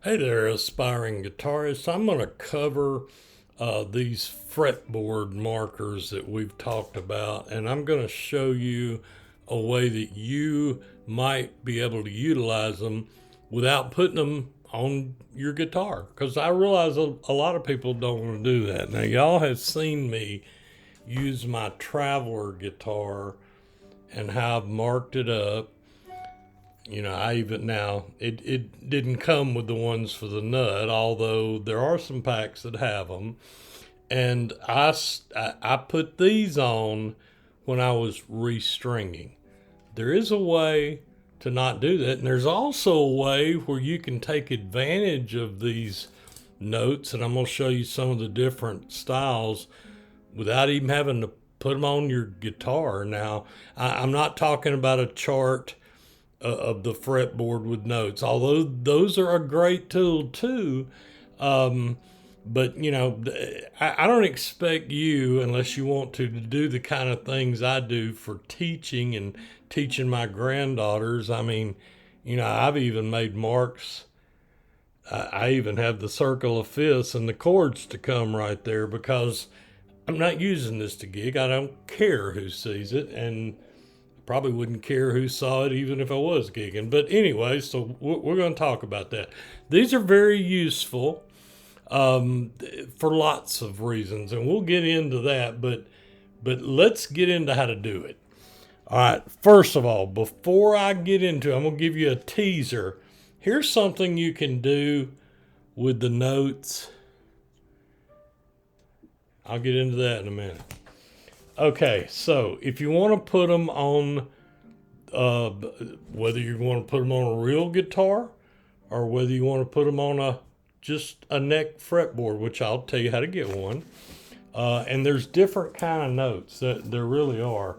Hey there, aspiring guitarist. I'm going to cover these fretboard markers that we've talked about, and I'm going to show you a way that you might be able to utilize them without putting them on your guitar. Because I realize a lot of people don't want to do that. Now, y'all have seen me use my Traveler guitar and how I've marked it up. I even now it didn't come with the ones for the nut, although there are some packs that have them. And I put these on when I was restringing. There is a way to not do that, and there's also a way where you can take advantage of these notes, and I'm going to show you some of the different styles without even having to put them on your guitar. Now, I'm not talking about a chart of the fretboard with notes, although those are a great tool too. Um, but I don't expect you, unless you want to do the kind of things I do for teaching and teaching my granddaughters. I mean, I've even made marks. I even have the circle of fifths and the chords to come right there because I'm not using this to gig. I don't care who sees it, and probably wouldn't care who saw it even if I was gigging. But anyway, so we're going to talk about that. These are very useful for lots of reasons, and we'll get into that. But let's get into how to do it. All right. First of all, before I get into it, I'm going to give you a teaser. Here's something you can do with the notes. I'll get into that in a minute. Okay, so if you want to put them on, whether you want to put them on a real guitar or whether you want to put them on just a neck fretboard, which I'll tell you how to get one. And there's different kind of notes that there really are.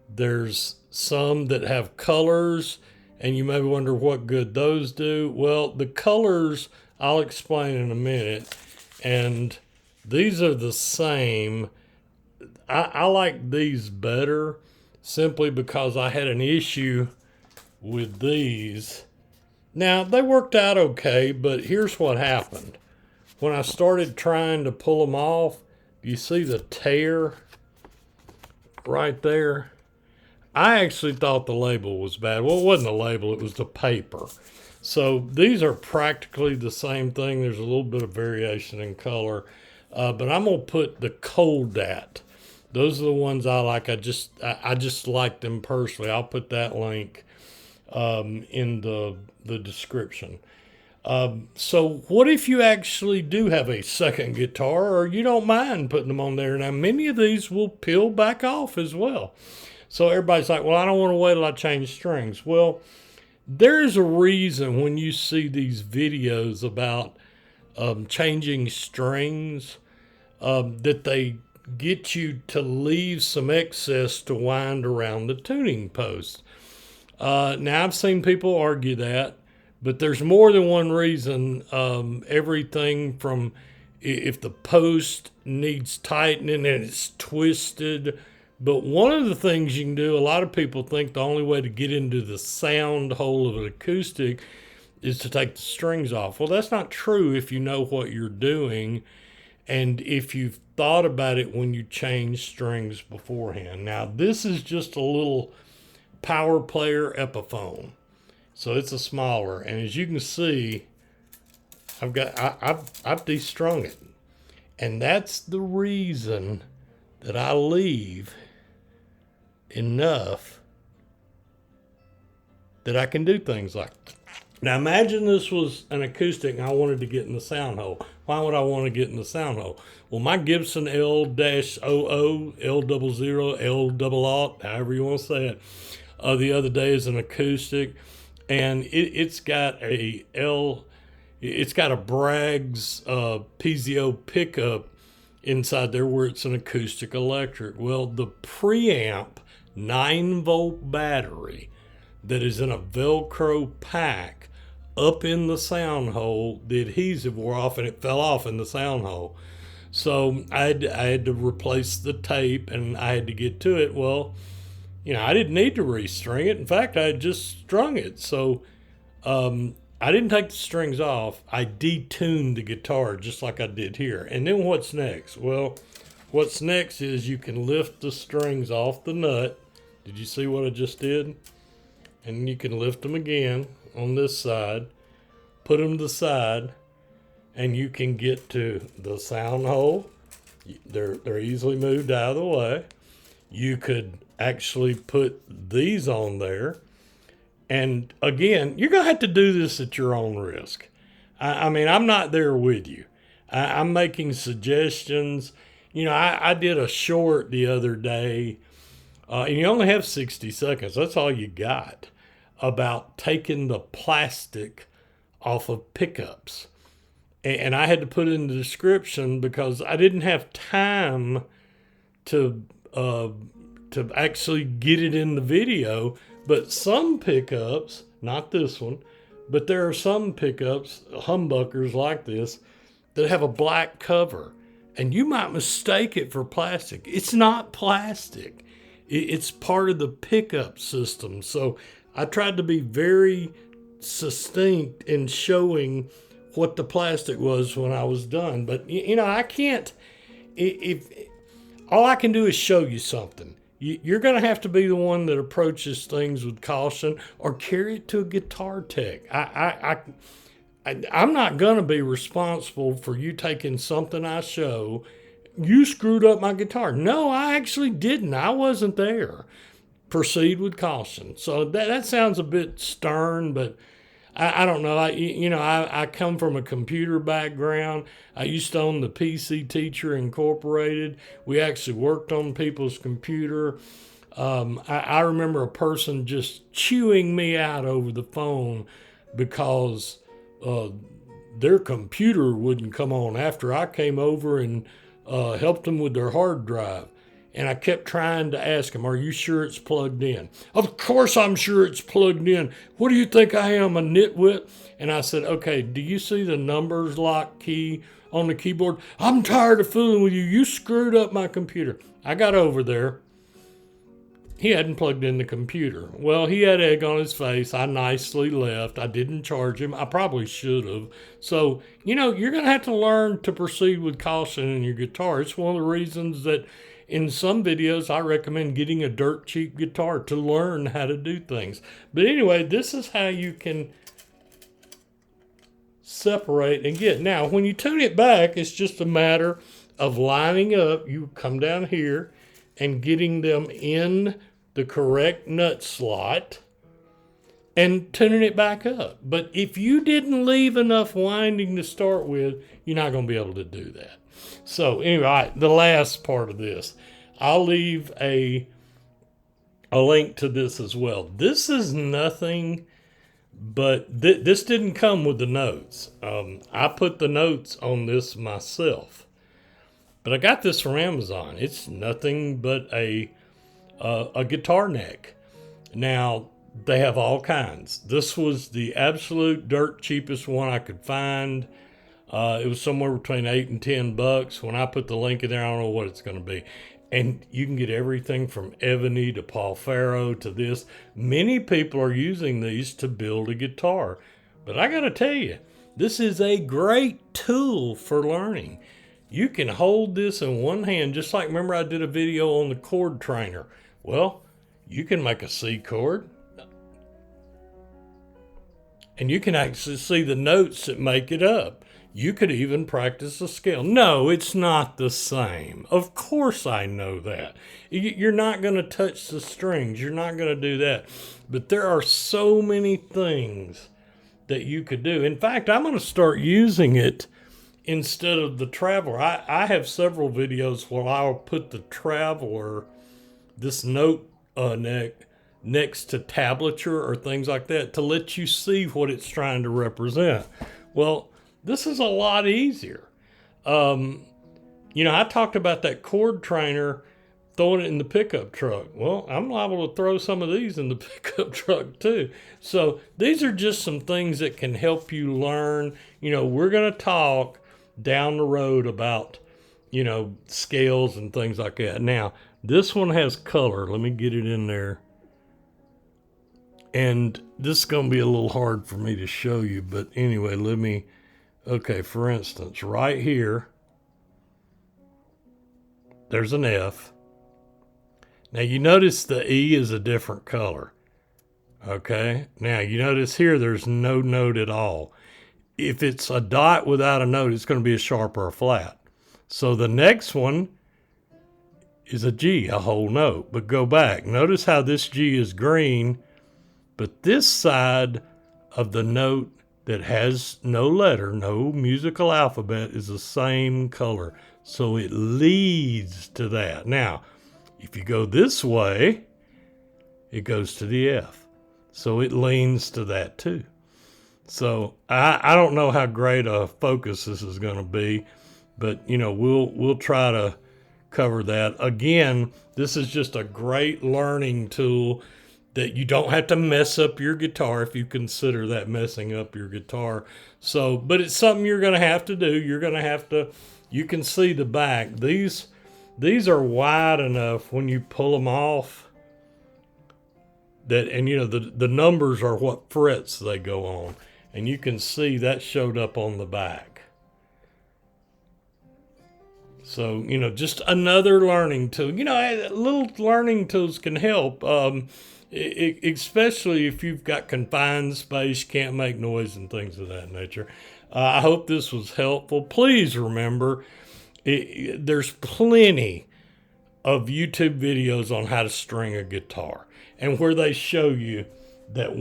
There's some that have colors, and you may wonder what good those do. Well, the colors I'll explain in a minute, and these are the same. I like these better simply because I had an issue with these. Now, they worked out okay, but here's what happened. When I started trying to pull them off, you see the tear right there? I actually thought the label was bad. Well, it wasn't the label, it was the paper. So these are practically the same thing. There's a little bit of variation in color. But I'm gonna put the Coldat. Those are the ones I like. I just like them personally. I'll put that link in the description. So what if you actually do have a second guitar, or you don't mind putting them on there? Now many of these will peel back off as well. So everybody's like, well, I don't want to wait till I change strings. Well, there's a reason when you see these videos about changing strings, that they get you to leave some excess to wind around the tuning post. Now, I've seen people argue that, but there's more than one reason. Everything from if the post needs tightening and it's twisted. But one of the things you can do, a lot of people think the only way to get into the sound hole of an acoustic is to take the strings off. Well, that's not true if you know what you're doing and if you've thought about it when you change strings beforehand. Now, this is just a little power player Epiphone. So it's a smaller, and as you can see, I've destrung it. And that's the reason that I leave enough that I can do things like that. Now imagine this was an acoustic and I wanted to get in the sound hole. Why would I want to get in the sound hole? Well, my Gibson L-00, L00, L-double-aught, however you want to say it, the other day is an acoustic, and it's got a Bragg's PZO pickup inside there where it's an acoustic electric. Well, the preamp 9-volt battery that is in a Velcro pack up in the sound hole, the adhesive wore off and it fell off in the sound hole. So I had to replace the tape and I had to get to it. Well, I didn't need to restring it. In fact, I had just strung it. So I didn't take the strings off. I detuned the guitar just like I did here. And then what's next? Well, what's next is you can lift the strings off the nut. Did you see what I just did? And you can lift them again on this side, put them to the side, and you can get to the sound hole. They're easily moved out of the way. You could actually put these on there. And again, you're going to have to do this at your own risk. I mean, I'm not there with you. I'm making suggestions. You know, I did a short the other day, and you only have 60 seconds. That's all you got, about taking the plastic off of pickups. And I had to put it in the description because I didn't have time to actually get it in the video. But some pickups, not this one, but there are some pickups, humbuckers like this, that have a black cover. And you might mistake it for plastic. It's not plastic. It's part of the pickup system. So I tried to be very succinct in showing what the plastic was when I was done. But, you know, I can't, if all I can do is show you something. You're going to have to be the one that approaches things with caution or carry it to a guitar tech. I'm not going to be responsible for you taking something I show. You screwed up my guitar. No, I actually didn't. I wasn't there. Proceed with caution. So that sounds a bit stern, but I don't know. I come from a computer background. I used to own the PC Teacher Incorporated. We actually worked on people's computer. I remember a person just chewing me out over the phone because their computer wouldn't come on after I came over and helped them with their hard drive. And I kept trying to ask him, are you sure it's plugged in? Of course I'm sure it's plugged in. What do you think I am, a nitwit? And I said, okay, do you see the numbers lock key on the keyboard? I'm tired of fooling with you. You screwed up my computer. I got over there. He hadn't plugged in the computer. Well, he had egg on his face. I nicely left. I didn't charge him. I probably should have. So, you know, you're going to have to learn to proceed with caution in your guitar. It's one of the reasons that in some videos, I recommend getting a dirt cheap guitar to learn how to do things. But anyway, this is how you can separate and get. Now, when you tune it back, it's just a matter of lining up. You come down here and getting them in the correct nut slot and tuning it back up. But if you didn't leave enough winding to start with, you're not going to be able to do that. So anyway, the last part of this, I'll leave a link to this as well. This is nothing but this didn't come with the notes. I put the notes on this myself, but I got this from Amazon. It's nothing but a guitar neck. Now they have all kinds. This was the absolute dirt cheapest one I could find. It was somewhere between $8 and $10. When I put the link in there, I don't know what it's going to be. And you can get everything from ebony to Paul Faro to this. Many people are using these to build a guitar. But I got to tell you, this is a great tool for learning. You can hold this in one hand, just like, remember I did a video on the chord trainer. Well, you can make a C chord. And you can actually see the notes that make it up. You could even practice a scale. No, it's not the same. Of course I know that. You're not going to touch the strings. You're not going to do that. But there are so many things that you could do. In fact, I'm going to start using it instead of the Traveler. I have several videos where I'll put the Traveler, this note neck, next to tablature or things like that to let you see what it's trying to represent. Well, this is a lot easier. I talked about that chord trainer, throwing it in the pickup truck. Well, I'm liable to throw some of these in the pickup truck too. So these are just some things that can help you learn. We're going to talk down the road about, scales and things like that. Now, this one has color. Let me get it in there. And this is going to be a little hard for me to show you, but anyway, okay, for instance, right here, there's an F. Now you notice the E is a different color. Okay, now you notice here there's no note at all. If it's a dot without a note, it's going to be a sharp or a flat. So the next one is a G, a whole note. But go back. Notice how this G is green, but this side of the note that has no letter, no musical alphabet, is the same color. So it leads to that. Now, if you go this way, it goes to the F. So it leans to that too. So I don't know how great a focus this is going to be, but we'll try to cover that. Again, this is just a great learning tool that you don't have to mess up your guitar if you consider that messing up your guitar. So, but it's something you're going to have to do. You're going to have to, you can see the back. These are wide enough when you pull them off that, and the numbers are what frets they go on. And you can see that showed up on the back. So, just another learning tool. Little learning tools can help, especially if you've got confined space, can't make noise and things of that nature. I hope this was helpful. Please remember, there's plenty of YouTube videos on how to string a guitar, and where they show you that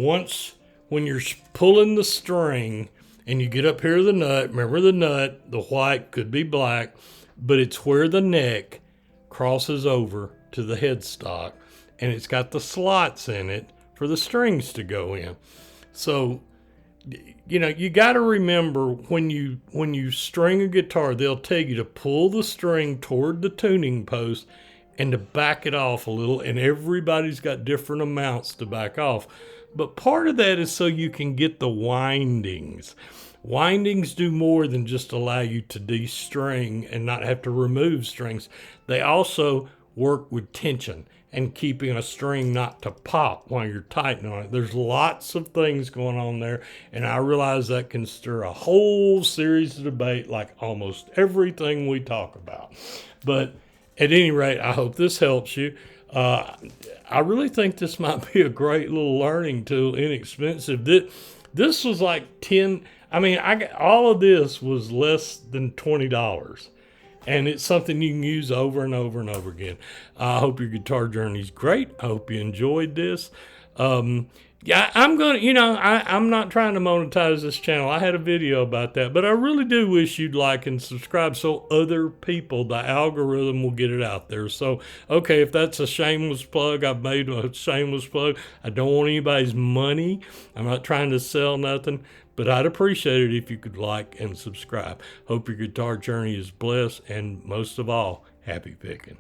when you're pulling the string and you get up here to the nut, remember the nut, the white could be black, but it's where the neck crosses over to the headstock, and it's got the slots in it for the strings to go in. So, you got to remember when you string a guitar, they'll tell you to pull the string toward the tuning post and to back it off a little, and everybody's got different amounts to back off. But part of that is so you can get the windings. Windings do more than just allow you to de-string and not have to remove strings. They also work with tension and keeping a string not to pop while you're tightening on it. There's lots of things going on there, and I realize that can stir a whole series of debate like almost everything we talk about. But at any rate, I hope this helps you. I really think this might be a great little learning tool, inexpensive. This was like 10, all of this was less than $20. And it's something you can use over and over and over again. I hope your guitar journey is great. I hope you enjoyed this. I'm not trying to monetize this channel. I had a video about that, but I really do wish you'd like and subscribe so other people, the algorithm will get it out there. So, okay, if that's a shameless plug, I've made a shameless plug. I don't want anybody's money. I'm not trying to sell nothing, but I'd appreciate it if you could like and subscribe. Hope your guitar journey is blessed, and most of all, happy picking.